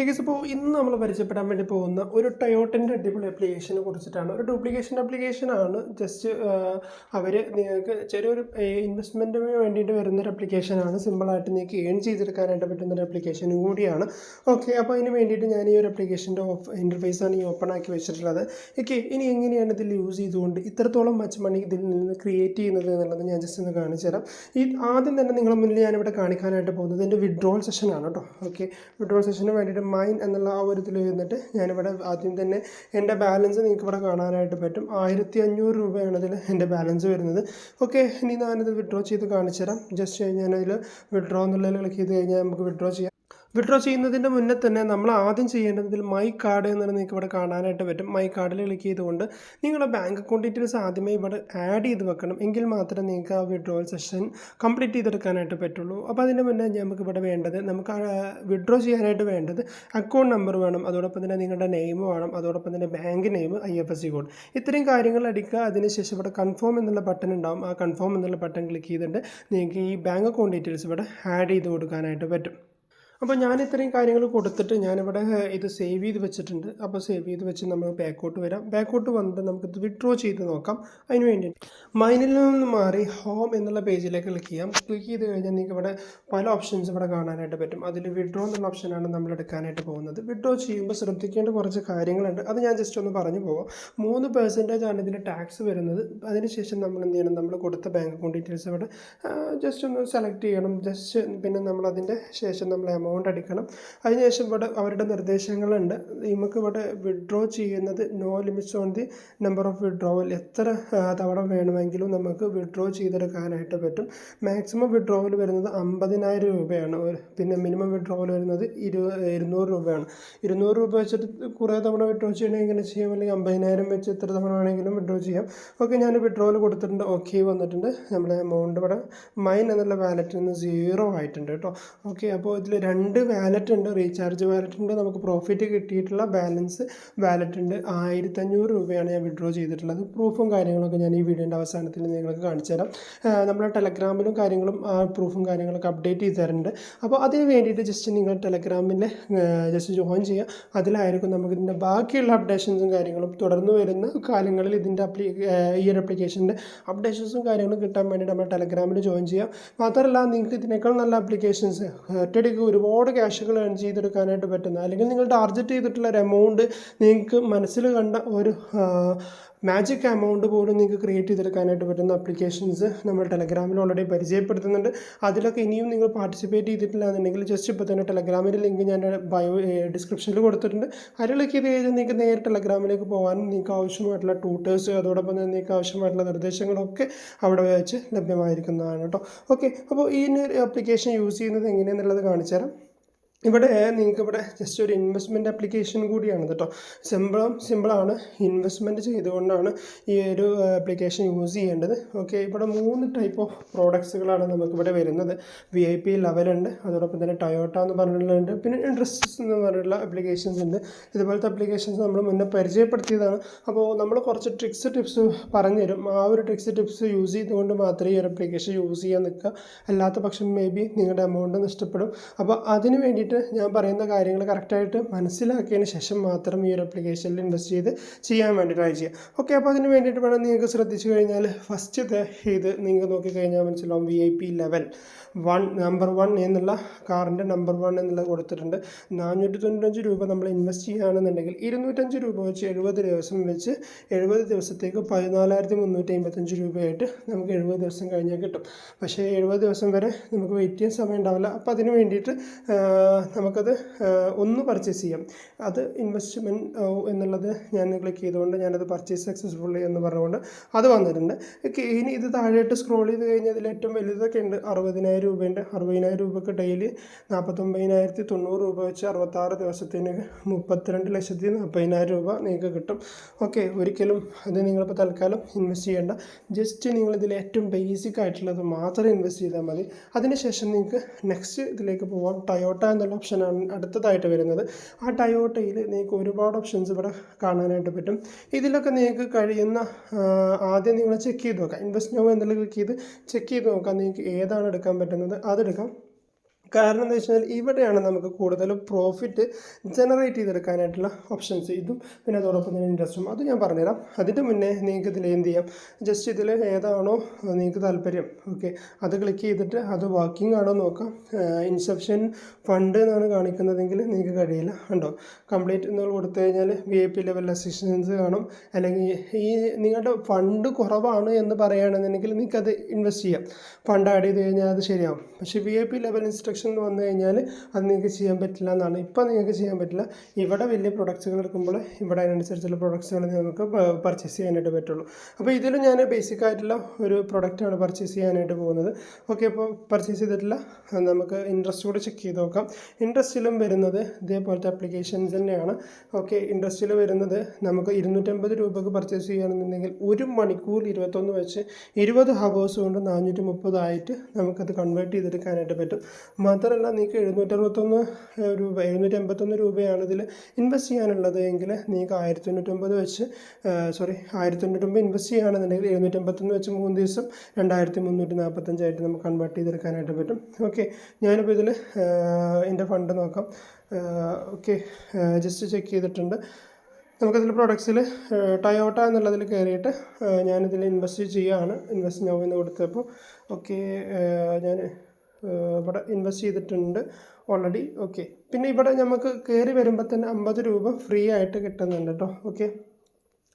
ഇപ്പോൾ ഇന്ന് നമ്മൾ പരിചയപ്പെടാൻ വേണ്ടി പോകുന്ന ഒരു ടൊയോട്ടൻ്റെ അടിപൊളി ആപ്ലിക്കേഷനെ കുറിച്ചിട്ടാണ്. ഒരു ഡ്യൂപ്ലിക്കേഷൻ ആപ്ലിക്കേഷനാണ്. ജസ്റ്റ് അവർ നിങ്ങൾക്ക് ചെറിയൊരു ഇൻവെസ്റ്റ്മെൻറ്റിന് വേണ്ടിയിട്ട് വരുന്നൊരു ആപ്ലിക്കേഷനാണ്. സിമ്പിളായിട്ട് നിങ്ങൾക്ക് ഏൺ ചെയ്തെടുക്കാനായിട്ട് പറ്റുന്നൊരു ആപ്ലിക്കേഷനും കൂടിയാണ്. ഓക്കെ, അപ്പോൾ അതിന് വേണ്ടിയിട്ട് ഞാൻ ഈ ഒരു ആപ്ലിക്കേഷൻ്റെ ഇൻ്റർഫേസാണ് ഈ ഓപ്പൺ ആക്കി വെച്ചിട്ടുള്ളത്. ഓക്കെ, ഇനി എങ്ങനെയാണ് ഇതിൽ യൂസ് ചെയ്തുകൊണ്ട് ഇത്രത്തോളം മച്ച് മണി ഇതിൽ നിന്ന് ക്രിയേറ്റ് ചെയ്യുന്നത് എന്നുള്ളത് ഞാൻ ജസ്റ്റ് ഒന്ന് കാണിച്ചു തരാം. ആദ്യം തന്നെ നിങ്ങളുടെ മുന്നിൽ ഞാനിവിടെ കാണിക്കാനായിട്ട് പോകുന്നത് എൻ്റെ വിഡ്രോവൽ സെഷനാണ് കേട്ടോ. ഓക്കെ, വിഡ്രോവൽ സെഷന് വേണ്ടിയിട്ട് മൈൻ എന്നുള്ള ആ ഒരു ഇതിൽ ഇരുന്നിട്ട് ഞാനിവിടെ ആദ്യം തന്നെ എൻ്റെ ബാലൻസ് നിങ്ങൾക്ക് ഇവിടെ കാണാനായിട്ട് പറ്റും. 1500 രൂപയാണ് ഇതിൽ എൻ്റെ ബാലൻസ് വരുന്നത്. ഓക്കെ, ഇനി ഞാനിത് വിഡ്രോ ചെയ്ത് കാണിച്ചു തരാം. ജസ്റ്റ് ഞാനതിൽ വിഡ്രോ എന്നുള്ളതിൽ ക്ലിക്ക് ചെയ്ത് കഴിഞ്ഞാൽ നമുക്ക് വിഡ്രോ ചെയ്യാം. വിഡ്രോ ചെയ്യുന്നതിൻ്റെ മുന്നേ തന്നെ നമ്മൾ ആദ്യം ചെയ്യേണ്ടതിൽ മൈ കാർഡ് എന്നുള്ളത് നിങ്ങൾക്ക് ഇവിടെ കാണാനായിട്ട് പറ്റും. മൈ കാർഡിൽ ക്ലിക്ക് ചെയ്തുകൊണ്ട് നിങ്ങളുടെ ബാങ്ക് അക്കൗണ്ട് ഡീറ്റെയിൽസ് ആദ്യമേ ഇവിടെ ആഡ് ചെയ്ത് വെക്കണം. എങ്കിൽ മാത്രമേ നിങ്ങൾക്ക് ആ വിഡ്രോവൽ സെഷൻ കംപ്ലീറ്റ് ചെയ്തെടുക്കാനായിട്ട് പറ്റുള്ളൂ. അപ്പോൾ അതിൻ്റെ മുന്നേ നമുക്ക് ഇവിടെ വേണ്ടത്, നമുക്ക് വിഡ്രോ ചെയ്യാനായിട്ട് വേണ്ടത് അക്കൗണ്ട് നമ്പർ വേണം, അതോടൊപ്പം തന്നെ നിങ്ങളുടെ നെയിം വേണം, അതോടൊപ്പം തന്നെ ബാങ്ക് നെയിം, IFSC കോഡ്, ഇത്രയും കാര്യങ്ങൾ അടിക്കുക. അതിനുശേഷം ഇവിടെ കൺഫേം എന്നുള്ള ബട്ടൺ ഉണ്ടാവും. ആ കൺഫേം എന്നുള്ള ബട്ടൺ ക്ലിക്ക് ചെയ്തിട്ട് നിങ്ങൾക്ക് ഈ ബാങ്ക് അക്കൗണ്ട് ഡീറ്റെയിൽസ് ഇവിടെ ആഡ് ചെയ്ത് കൊടുക്കാനായിട്ട് പറ്റും. അപ്പോൾ ഞാൻ ഇത്രയും കാര്യങ്ങൾ കൊടുത്തിട്ട് ഞാനിവിടെ ഇത് സേവ് ചെയ്ത് വെച്ചിട്ടുണ്ട്. അപ്പോൾ സേവ് ചെയ്ത് വെച്ച് നമ്മൾ ബാക്കോട്ട് വരാം. ബാക്കോട്ട് വന്നിട്ട് നമുക്കിത് വിഡ്രോ ചെയ്ത് നോക്കാം. അതിന് വേണ്ടിയിട്ട് മൈനിൽ നിന്ന് മാറി ഹോം എന്നുള്ള പേജിലേക്ക് ക്ലിക്ക് ചെയ്യാം. ക്ലിക്ക് ചെയ്ത് കഴിഞ്ഞാൽ നിങ്ങൾക്ക് ഇവിടെ പല ഓപ്ഷൻസ് ഇവിടെ കാണാനായിട്ട് പറ്റും. അതിൽ വിഡ്രോ എന്നുള്ള ഓപ്ഷനാണ് നമ്മൾ എടുക്കാനായിട്ട് പോകുന്നത്. വിഡ്രോ ചെയ്യുമ്പോൾ ശ്രദ്ധിക്കേണ്ട കുറച്ച് കാര്യങ്ങളുണ്ട്. അത് ഞാൻ ജസ്റ്റ് ഒന്ന് പറഞ്ഞു പോകാം. 3% ആണ് ഇതിൽ ടാക്സ് വരുന്നത്. അതിനുശേഷം നമ്മൾ എന്ത് ചെയ്യണം, നമ്മൾ കൊടുത്ത ബാങ്ക് അക്കൗണ്ട് ഡീറ്റെയിൽസ് ഇവിടെ ജസ്റ്റ് ഒന്ന് സെലക്ട് ചെയ്യണം. ജസ്റ്റ് പിന്നെ നമ്മൾ അതിൻ്റെ ശേഷം നമ്മൾ എമൗണ്ട് അടിക്കണം. അതിനുശേഷം ഇവിടെ അവരുടെ നിർദ്ദേശങ്ങളുണ്ട്. നമുക്ക് ഇവിടെ വിഡ്രോ ചെയ്യുന്നത് no limits on the number of withdrawal, എത്ര തവണ വേണമെങ്കിലും നമുക്ക് വിഡ്രോ ചെയ്തെടുക്കാനായിട്ട് പറ്റും. മാക്സിമം വിഡ്രോവൽ വരുന്നത് 50,000 രൂപയാണ്. പിന്നെ മിനിമം വിഡ്രോവൽ വരുന്നത് 200 രൂപയാണ്. 200 രൂപ വെച്ചിട്ട് കുറേ തവണ വിഡ്രോ ചെയ്യണമെങ്കിൽ ഇങ്ങനെ ചെയ്യാം, അല്ലെങ്കിൽ 50,000 വെച്ച് എത്ര തവണ വേണമെങ്കിലും വിഡ്രോ ചെയ്യാം. ഓക്കെ, ഞാൻ വിഡ്രോവൽ കൊടുത്തിട്ടുണ്ട്. ഓക്കെ വന്നിട്ടുണ്ട്. നമ്മുടെ എമൗണ്ട് ഇവിടെ മൈൻ എന്നുള്ള വാലറ്റിൽ നിന്ന് 0 ആയിട്ടുണ്ട് കേട്ടോ. ഓക്കെ, അപ്പോൾ ഇതിൽ 2 വാലറ്റ് ഉണ്ട്. റീചാർജ് വാലറ്റ് ഉണ്ട്, നമുക്ക് പ്രോഫിറ്റ് കിട്ടിയിട്ടുള്ള ബാലൻസ് വാലറ്റ് ഉണ്ട്. 1500 രൂപയാണ് ഞാൻ വിഡ്രോ ചെയ്തിട്ടുള്ളത്. പ്രൂഫും കാര്യങ്ങളൊക്കെ ഞാൻ ഈ വീഡിയോൻ്റെ അവസാനത്തിൽ നിങ്ങൾക്ക് കാണിച്ചു തരാം. നമ്മുടെ ടെലഗ്രാമിലും കാര്യങ്ങളും ആ പ്രൂഫും കാര്യങ്ങളൊക്കെ അപ്ഡേറ്റ് ചെയ്ത് തരുന്നുണ്ട്. അപ്പോൾ അതിന് വേണ്ടിയിട്ട് ജസ്റ്റ് നിങ്ങൾ ടെലഗ്രാമിൽ ജസ്റ്റ് ജോയിൻ ചെയ്യുക. അതിലായിരിക്കും നമുക്ക് ഇതിൻ്റെ ബാക്കിയുള്ള അപ്ഡേഷൻസും കാര്യങ്ങളും തുടർന്ന് വരുന്ന കാലങ്ങളിൽ ഇതിൻ്റെ ഈ ഒരു ആപ്ലിക്കേഷൻ്റെ അപ്ഡേഷൻസും കാര്യങ്ങളും കിട്ടാൻ വേണ്ടിയിട്ട് നമ്മൾ ടെലഗ്രാമിൽ ജോയിൻ ചെയ്യാം. മാത്രമല്ല നിങ്ങൾക്ക് ഇതിനേക്കാൾ നല്ല ആപ്ലിക്കേഷൻസ് ഒറ്റയടിക്ക് ഒരുപാട് ക്യാഷുകൾ ഏൺ ചെയ്തെടുക്കാനായിട്ട് പറ്റുന്ന, അല്ലെങ്കിൽ നിങ്ങൾ ടാർഗറ്റ് ചെയ്തിട്ടുള്ള ഒരു എമൗണ്ട് നിങ്ങൾക്ക് മനസ്സിൽ കണ്ട ഒരു മാജിക് എമൗണ്ട് പോലും നിങ്ങൾക്ക് ക്രിയേറ്റ് ചെയ്തെടുക്കാനായിട്ട് പറ്റുന്ന ആപ്ലിക്കേഷൻസ് നമ്മൾ ടെലഗ്രാമിൽ ഓൾറെഡി പരിചയപ്പെടുത്തുന്നുണ്ട്. അതിലൊക്കെ ഇനിയും നിങ്ങൾ പാർട്ടിസിപ്പേറ്റ് ചെയ്തിട്ടില്ല എന്നുണ്ടെങ്കിൽ ജസ്റ്റ് ഇപ്പോൾ തന്നെ ടെലഗ്രാമിൻ്റെ ലിങ്ക് ഞാൻ ഡിസ്ക്രിപ്ഷനിൽ കൊടുത്തിട്ടുണ്ട്. അതിൽ ക്ലിക്ക് ചെയ്ത് കഴിഞ്ഞാൽ നിങ്ങൾക്ക് നേരെ ടെലഗ്രാമിലേക്ക് പോകാനും നിങ്ങൾക്ക് ആവശ്യമായിട്ടുള്ള ട്യൂട്ടേഴ്സ്, അതോടൊപ്പം തന്നെ നിങ്ങൾക്ക് ആവശ്യമായിട്ടുള്ള നിർദ്ദേശങ്ങളൊക്കെ അവിടെ വെച്ച് ലഭ്യമായിരിക്കുന്നതാണ് കേട്ടോ. ഓക്കെ, അപ്പോൾ ഈ ആപ്ലിക്കേഷൻ യൂസ് ചെയ്യുന്നത് എങ്ങനെയാണെന്നുള്ളത് കാണിച്ചു തരാം. ഇവിടെ നിങ്ങൾക്ക് ജസ്റ്റ് ഒരു ഇൻവെസ്റ്റ്മെൻറ്റ് ആപ്ലിക്കേഷൻ കൂടിയാണ് കേട്ടോ. സിമ്പിളാണ്. ഇൻവെസ്റ്റ്മെൻറ്റ് ചെയ്തുകൊണ്ടാണ് ഈ ഒരു ആപ്ലിക്കേഷൻ യൂസ് ചെയ്യേണ്ടത്. ഓക്കെ, ഇവിടെ 3 ടൈപ്പ് ഓഫ് പ്രോഡക്ട്സുകളാണ് നമുക്കിവിടെ വരുന്നത്. VIP ലെവലുണ്ട്, അതോടൊപ്പം തന്നെ ടൊയോട്ട എന്ന് പറഞ്ഞിട്ടുള്ളത്, പിന്നെ ഇൻട്രസ്റ്റസ് എന്ന് പറഞ്ഞിട്ടുള്ള ആപ്ലിക്കേഷൻസ് ഉണ്ട്. ഇതുപോലത്തെ ആപ്ലിക്കേഷൻസ് നമ്മൾ മുന്നേ പരിചയപ്പെടുത്തിയതാണ്. അപ്പോൾ നമ്മൾ കുറച്ച് ടിപ്സ് പറഞ്ഞുതരും. ആ ഒരു ടിപ്സ് യൂസ് ചെയ്തുകൊണ്ട് മാത്രമേ ഈ ഒരു ആപ്ലിക്കേഷൻ യൂസ് ചെയ്യാൻ നിൽക്കുക. അല്ലാത്ത പക്ഷം മേ ബി നിങ്ങളുടെ എമൗണ്ട് നഷ്ടപ്പെടും. അപ്പോൾ അതിന് വേണ്ടിയിട്ട് ഞാൻ പറയുന്ന കാര്യങ്ങൾ കറക്റ്റായിട്ട് മനസ്സിലാക്കിയതിന് ശേഷം മാത്രം ഈ ഒരു ആപ്ലിക്കേഷനിൽ ഇൻവെസ്റ്റ് ചെയ്ത് ചെയ്യാൻ വേണ്ടി ട്രൈ ചെയ്യാം. ഓക്കെ, അപ്പോൾ അതിന് വേണ്ടിയിട്ട് വേണം നിങ്ങൾക്ക് ശ്രദ്ധിച്ചു കഴിഞ്ഞാൽ ഫസ്റ്റ് ഇത് നിങ്ങൾക്ക് നോക്കിക്കഴിഞ്ഞാൽ മനസ്സിലാവും. VIP ലെവൽ 1 നമ്പർ 1 എന്നുള്ള കാറിൻ്റെ നമ്പർ 1 എന്നുള്ളത് കൊടുത്തിട്ടുണ്ട്. 495 രൂപ നമ്മൾ ഇൻവെസ്റ്റ് ചെയ്യുകയാണെന്നുണ്ടെങ്കിൽ 205 രൂപ വെച്ച് 70 ദിവസം വെച്ച് 70 ദിവസത്തേക്ക് 14,355 രൂപയായിട്ട് നമുക്ക് 70 ദിവസം കഴിഞ്ഞാൽ കിട്ടും. പക്ഷേ 70 ദിവസം വരെ നമുക്ക് വെയിറ്റ് ചെയ്യാൻ സമയം ഉണ്ടാവില്ല. അപ്പോൾ അതിന് വേണ്ടിയിട്ട് നമുക്കത് ഒന്ന് പർച്ചേസ് ചെയ്യാം. അത് ഇൻവെസ്റ്റ്മെൻറ്റ് എന്നുള്ളത് ഞാൻ ക്ലിക്ക് ചെയ്തുകൊണ്ട് ഞാനത് പർച്ചേസ് സക്സസ്ഫുള്ളി എന്ന് പറഞ്ഞുകൊണ്ട് അത് വന്നിട്ടുണ്ട്. ഇനി ഇത് താഴെയിട്ട് സ്ക്രോൾ ചെയ്ത് കഴിഞ്ഞാൽ അതിൽ ഏറ്റവും വലുതൊക്കെ ഉണ്ട്. 60,000 രൂപയുണ്ട്. 60,000 രൂപയ്ക്ക് ഡെയിലി 49,090 രൂപ വെച്ച് 66 ദിവസത്തിന് 32,40,000 രൂപ നിങ്ങൾക്ക് കിട്ടും. ഓക്കെ, ഒരിക്കലും അത് നിങ്ങളിപ്പോൾ തൽക്കാലം ഇൻവെസ്റ്റ് ചെയ്യേണ്ട. ജസ്റ്റ് നിങ്ങളിതിൽ ഏറ്റവും ബേസിക് ആയിട്ടുള്ളത് മാത്രം ഇൻവെസ്റ്റ് ചെയ്താൽ മതി. അതിനുശേഷം നിങ്ങൾക്ക് നെക്സ്റ്റ് ഇതിലേക്ക് പോവാം. ടൊയോട്ട എന്നുള്ള ഓപ്ഷനാണ് അടുത്തതായിട്ട് വരുന്നത്. ആ ടൊയോട്ടയിൽ നിങ്ങൾക്ക് ഒരുപാട് ഓപ്ഷൻസ് ഇവിടെ കാണാനായിട്ട് പറ്റും. ഇതിലൊക്കെ നിങ്ങൾക്ക് കഴിയുന്ന ആദ്യം നിങ്ങൾ ചെക്ക് ചെയ്ത് നോക്കാം. ഇൻവെസ്റ്റ് നൗ എന്നുള്ള ക്ലിക്ക് ചെയ്ത് ചെക്ക് ചെയ്ത് നോക്കാം. നിങ്ങൾക്ക് ഏതാണ് എടുക്കാൻ പറ്റുന്നത് അതെടുക്കാം. കാരണം എന്താ വെച്ചാൽ ഇവിടെയാണ് നമുക്ക് കൂടുതലും പ്രോഫിറ്റ് ജനറേറ്റ് ചെയ്തെടുക്കാനായിട്ടുള്ള ഓപ്ഷൻസ്. ഇതും പിന്നെ അതോടൊപ്പം തന്നെ ഇൻട്രസ്റ്റും അത് ഞാൻ പറഞ്ഞുതരാം. അതിൻ്റെ മുന്നേ നിങ്ങൾക്ക് ഇതിൽ എന്ത് ചെയ്യാം, ജസ്റ്റ് ഇതിൽ ഏതാണോ നിങ്ങൾക്ക് താല്പര്യം, ഓക്കെ, അത് ക്ലിക്ക് ചെയ്തിട്ട് അത് വർക്കിംഗ് ആണോ നോക്കാം. ഇൻസെപ്ഷൻ ഫണ്ട് എന്നാണ് കാണിക്കുന്നതെങ്കിൽ നിങ്ങൾക്ക് കഴിയില്ല, ഉണ്ടോ, കംപ്ലീറ്റ് എന്ന് കൊടുത്തു കഴിഞ്ഞാൽ VIP ലെവൽ അസിസ്റ്റൻസ് കാണും. അല്ലെങ്കിൽ ഈ നിങ്ങളുടെ ഫണ്ട് കുറവാണ് എന്ന് പറയുകയാണെന്നുണ്ടെങ്കിൽ നിങ്ങൾക്കത് ഇൻവെസ്റ്റ് ചെയ്യാം, ഫണ്ട് ആഡ് ചെയ്ത് കഴിഞ്ഞാൽ അത് ശരിയാവും. പക്ഷേ VIP ലെവൽ ഇൻസ്ട്രക്ഷൻ വന്നു കഴിഞ്ഞാൽ അത് നിങ്ങൾക്ക് ചെയ്യാൻ പറ്റില്ല എന്നാണ്. ഇപ്പോൾ നിങ്ങൾക്ക് ചെയ്യാൻ പറ്റില്ല. ഇവിടെ വലിയ പ്രൊഡക്ട്സുകൾ എടുക്കുമ്പോൾ ഇവിടെ അതിനനുസരിച്ചുള്ള പ്രൊഡക്ട്സുകൾ നിങ്ങൾക്ക് പർച്ചേസ് ചെയ്യാനായിട്ട് പറ്റുള്ളൂ. അപ്പോൾ ഇതിൽ ഞാൻ ബേസിക് ആയിട്ടുള്ള ഒരു പ്രൊഡക്റ്റാണ് പർച്ചേസ് ചെയ്യാനായിട്ട് പോകുന്നത്. ഓക്കെ, അപ്പോൾ പർച്ചേസ് ചെയ്തിട്ടില്ല, നമുക്ക് ഇൻട്രസ്റ്റ് കൂടി ചെക്ക് ചെയ്ത് നോക്കാം. ഇൻട്രസ്റ്റിലും വരുന്നത് ഇതേപോലത്തെ ആപ്ലിക്കേഷൻസ് തന്നെയാണ്. ഓക്കെ, ഇൻട്രസ്റ്റിൽ വരുന്നത് നമുക്ക് 250 രൂപക്ക് പർച്ചേസ് ചെയ്യുകയാണെന്നുണ്ടെങ്കിൽ 1 മണിക്കൂർ 21 വെച്ച് 20 ഹവേഴ്സ് കൊണ്ട് 430 ആയിട്ട് നമുക്കത് കൺവേർട്ട് ചെയ്തെടുക്കാനായിട്ട് പറ്റും. മാത്രമല്ല നിങ്ങൾക്ക് 781 രൂപയാണ് ഇതിൽ ഇൻവെസ്റ്റ് ചെയ്യാനുള്ളത് എങ്കിൽ നിങ്ങൾക്ക് 1950 വെച്ച് 1950 ഇൻവെസ്റ്റ് ചെയ്യുകയാണെന്നുണ്ടെങ്കിൽ 781 വെച്ച് 3 ദിവസം 2345 ആയിട്ട് നമുക്ക് കൺവേർട്ട് ചെയ്തെടുക്കാനായിട്ട് പറ്റും. ഓക്കെ, ഞാനിപ്പോൾ ഇതിൽ എൻ്റെ ഫണ്ട് നോക്കാം. ഓക്കെ, ജസ്റ്റ് ചെക്ക് ചെയ്തിട്ടുണ്ട്. നമുക്കതിൽ പ്രൊഡക്ട്സിൽ ടയോട്ട എന്നുള്ളതിൽ കയറിയിട്ട് ഞാനിതിൽ ഇൻവെസ്റ്റ് ചെയ്യുകയാണ്. ഇൻവെസ്റ്റ് നൗ എന്ന് കൊടുത്തപ്പോൾ ഓക്കെ, ഞാൻ ഇവിടെ ഇൻവെസ്റ്റ് ചെയ്തിട്ടുണ്ട് ഓൾറെഡി. ഓക്കെ, പിന്നെ ഇവിടെ നമുക്ക് കയറി വരുമ്പോൾ തന്നെ 50 രൂപ ഫ്രീ ആയിട്ട് കിട്ടുന്നുണ്ട് കേട്ടോ. ഓക്കെ,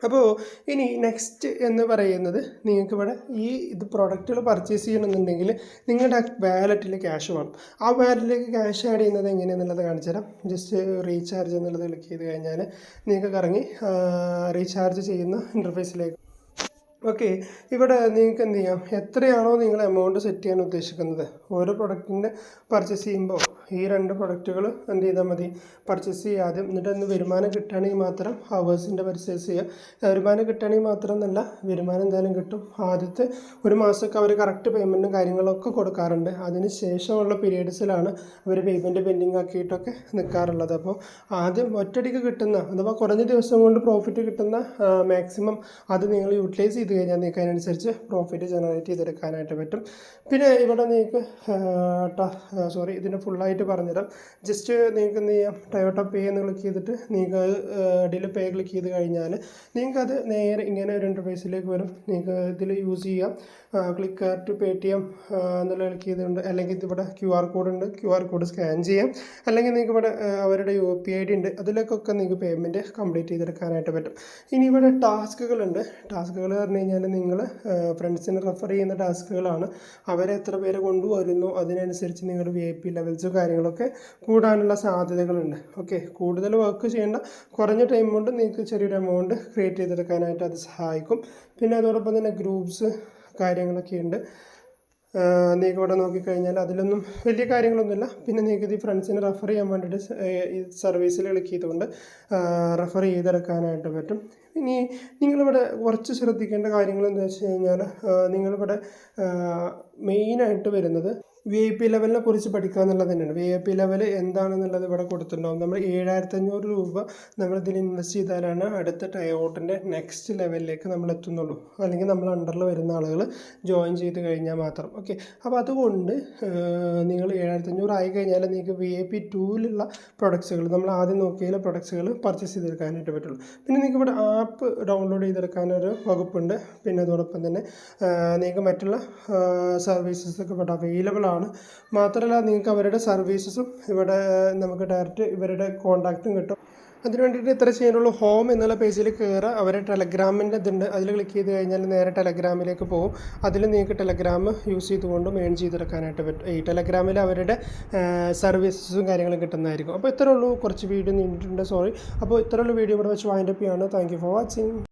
അപ്പോൾ ഇനി നെക്സ്റ്റ് എന്ന് പറയുന്നത് നിങ്ങൾക്കിവിടെ ഇത് പ്രൊഡക്റ്റുകൾ പർച്ചേസ് ചെയ്യണമെന്നുണ്ടെങ്കിൽ നിങ്ങളുടെ വാലറ്റിൽ ക്യാഷ് വേണം. ആ വാലറ്റിലേക്ക് ക്യാഷ് ആഡ് ചെയ്യുന്നത് എങ്ങനെയാണെന്നുള്ളത് കാണിച്ചു തരാം. ജസ്റ്റ് റീചാർജ് എന്നുള്ളത് ക്ലിക്ക് ചെയ്ത് കഴിഞ്ഞാൽ നിങ്ങൾക്ക് കറങ്ങി റീചാർജ് ചെയ്യുന്ന ഇൻ്റർഫേസിലേക്ക്. ഓക്കെ, ഇവിടെ നിങ്ങൾക്ക് എന്ത് ചെയ്യാം, എത്രയാണോ നിങ്ങൾ എമൗണ്ട് സെറ്റ് ചെയ്യാൻ ഉദ്ദേശിക്കുന്നത് ഓരോ പ്രൊഡക്റ്റിൻ്റെ പർച്ചേസ് ചെയ്യുമ്പോൾ ഈ 2 പ്രൊഡക്റ്റുകൾ എന്ത് ചെയ്താൽ മതി, പർച്ചേസ് ചെയ്യാതെ എന്നിട്ട് ഒന്ന് വരുമാനം കിട്ടുകയാണെങ്കിൽ മാത്രം ഹവേഴ്സിൻ്റെ പർച്ചേസ് ചെയ്യുക. വരുമാനം കിട്ടുകയാണെങ്കിൽ മാത്രമെന്നല്ല, വരുമാനം എന്തായാലും കിട്ടും. ആദ്യത്തെ ഒരു മാസമൊക്കെ അവർ കറക്റ്റ് പേയ്മെൻറ്റും കാര്യങ്ങളൊക്കെ കൊടുക്കാറുണ്ട്. അതിന് ശേഷമുള്ള പീരീഡ്സിലാണ് അവർ പേയ്മെൻറ്റ് പെൻഡിങ് ആക്കിയിട്ടൊക്കെ നിൽക്കാറുള്ളത്. അപ്പോൾ ആദ്യം ഒറ്റയടിക്ക് കിട്ടുന്ന അഥവാ കുറഞ്ഞ ദിവസം കൊണ്ട് പ്രോഫിറ്റ് കിട്ടുന്ന മാക്സിമം അത് നിങ്ങൾ യൂട്ടിലൈസ് ചെയ്ത് കഴിഞ്ഞാൽ നിങ്ങൾക്ക് അതിനനുസരിച്ച് പ്രോഫിറ്റ് ജനറേറ്റ് ചെയ്തെടുക്കാനായിട്ട് പറ്റും. പിന്നെ ഇവിടെ നിങ്ങൾക്ക് ഇതിൻ്റെ ഫുള്ളായിട്ട് പറഞ്ഞുതരാം. ജസ്റ്റ് നിങ്ങൾക്ക് എന്ത് ചെയ്യാം, ടയോട്ട പേ എന്ന് ക്ലിക്ക് ചെയ്തിട്ട് നിങ്ങൾക്ക് ഇതിൽ പേ ക്ലിക്ക് ചെയ്ത് കഴിഞ്ഞാൽ നിങ്ങൾക്കത് നേരെ ഇങ്ങനെ ഒരു ഇൻ്റർഫേസിലേക്ക് വരും. നിങ്ങൾക്ക് ഇതിൽ യൂസ് ചെയ്യാം ക്ലിക്ക് ടു Paytm എന്നുള്ള ക്ലിക്ക് ചെയ്തിട്ടുണ്ട്. അല്ലെങ്കിൽ ഇവിടെ QR കോഡ് ഉണ്ട്, QR കോഡ് സ്കാൻ ചെയ്യാം. അല്ലെങ്കിൽ നിങ്ങൾക്ക് ഇവിടെ അവരുടെ UPI ഉണ്ട്, അതിലേക്കൊക്കെ നിങ്ങൾക്ക് പേയ്മെൻറ്റ് കംപ്ലീറ്റ് ചെയ്തെടുക്കാനായിട്ട് പറ്റും. ഇനി ഇവിടെ ടാസ്കുകളുണ്ട്. ടാസ്കുകൾ പറഞ്ഞു കഴിഞ്ഞാൽ നിങ്ങൾ ഫ്രണ്ട്സിനെ റെഫർ ചെയ്യുന്ന ടാസ്കുകളാണ്. അവരെ എത്ര പേരെ കൊണ്ടുവരുന്നു അതിനനുസരിച്ച് നിങ്ങളുടെ VIP ലെവൽസും കാര്യങ്ങളൊക്കെ കൂടാനുള്ള സാധ്യതകളുണ്ട്. ഓക്കെ, കൂടുതൽ വർക്ക് ചെയ്യേണ്ട, കുറഞ്ഞ ടൈം കൊണ്ട് നിങ്ങൾക്ക് ചെറിയൊരു എമൗണ്ട് ക്രിയേറ്റ് ചെയ്തെടുക്കാനായിട്ട് അത് സഹായിക്കും. പിന്നെ അതോടൊപ്പം തന്നെ ഗ്രൂപ്പ്സ് കാര്യങ്ങളൊക്കെ ഉണ്ട്. നിങ്ങൾക്ക് ഇവിടെ നോക്കിക്കഴിഞ്ഞാൽ അതിലൊന്നും വലിയ കാര്യങ്ങളൊന്നുമില്ല. പിന്നെ നിങ്ങൾക്ക് ഈ ഫ്രണ്ട്സിനെ റെഫർ ചെയ്യാൻ വേണ്ടിയിട്ട് ഈ സർവീസിൽ ക്ലിക്ക് ചെയ്തുകൊണ്ട് റെഫർ ചെയ്തെടുക്കാനായിട്ട് പറ്റും. ഇനി നിങ്ങളിവിടെ കുറച്ച് ശ്രദ്ധിക്കേണ്ട കാര്യങ്ങൾ എന്താ വെച്ച് കഴിഞ്ഞാൽ നിങ്ങളിവിടെ മെയിനായിട്ട് വരുന്നത് VIP ലെവലിനെ കുറിച്ച് പഠിക്കുക എന്നുള്ളത് തന്നെയാണ്. VIP ലെവൽ എന്താണെന്നുള്ളത് ഇവിടെ കൊടുത്തിട്ടുണ്ടാകും. നമ്മൾ 7500 രൂപ നമ്മളിതിൽ ഇൻവെസ്റ്റ് ചെയ്താലാണ് അടുത്ത ടയോട്ടിൻ്റെ നെക്സ്റ്റ് ലെവലിലേക്ക് നമ്മൾ എത്തുന്നുള്ളൂ. അല്ലെങ്കിൽ നമ്മൾ അണ്ടറിൽ വരുന്ന ആളുകൾ ജോയിൻ ചെയ്ത് കഴിഞ്ഞാൽ മാത്രം. ഓക്കെ, അപ്പോൾ അതുകൊണ്ട് നിങ്ങൾ 7500 ആയി കഴിഞ്ഞാൽ നിങ്ങൾക്ക് VIP 2ലുള്ള പ്രൊഡക്ട്സുകൾ നമ്മൾ ആദ്യം നോക്കിയുള്ള പ്രൊഡക്ട്സുകൾ പർച്ചേസ് ചെയ്തെടുക്കാനായിട്ട് പറ്റുള്ളൂ. പിന്നെ നിങ്ങൾക്ക് ഇവിടെ ആപ്പ് ഡൗൺലോഡ് ചെയ്തെടുക്കാനൊരു വകുപ്പുണ്ട്. പിന്നെ അതോടൊപ്പം തന്നെ നിങ്ങൾക്ക് മറ്റുള്ള സർവീസസൊക്കെ ഇവിടെ അവൈലബിൾ ആണ്. മാത്രമല്ല നിങ്ങൾക്ക് അവരുടെ സർവീസസും ഇവിടെ നമുക്ക് ഡയറക്റ്റ് ഇവരുടെ കോൺടാക്റ്റും കിട്ടും. അതിന് വേണ്ടിയിട്ട് ഇത്ര ചെയ്യാനുള്ളൂ. ഹോം എന്നുള്ള പേജിൽ കയറുക, അവരെ ടെലഗ്രാമിൻ്റെ ഇതുണ്ട്, അതിൽ ക്ലിക്ക് ചെയ്ത് കഴിഞ്ഞാൽ നേരെ ടെലഗ്രാമിലേക്ക് പോകും. അതിൽ നിങ്ങൾക്ക് ടെലഗ്രാം യൂസ് ചെയ്തുകൊണ്ട് മേൺ ചെയ്തെടുക്കാനായിട്ട് പറ്റും. ഈ ടെലഗ്രാമിൽ അവരുടെ സർവീസസും കാര്യങ്ങളും കിട്ടുന്നതായിരിക്കും. അപ്പോൾ ഇത്രേ ഉള്ളൂ. കുറച്ച് വീഡിയോ നീണ്ടിട്ടുണ്ട്, സോറി. അപ്പോൾ ഇത്രയുള്ള വീഡിയോ ഇവിടെ വെച്ച് വൈൻഡപ്പ് ചെയ്യാണ്. Thank you for watching.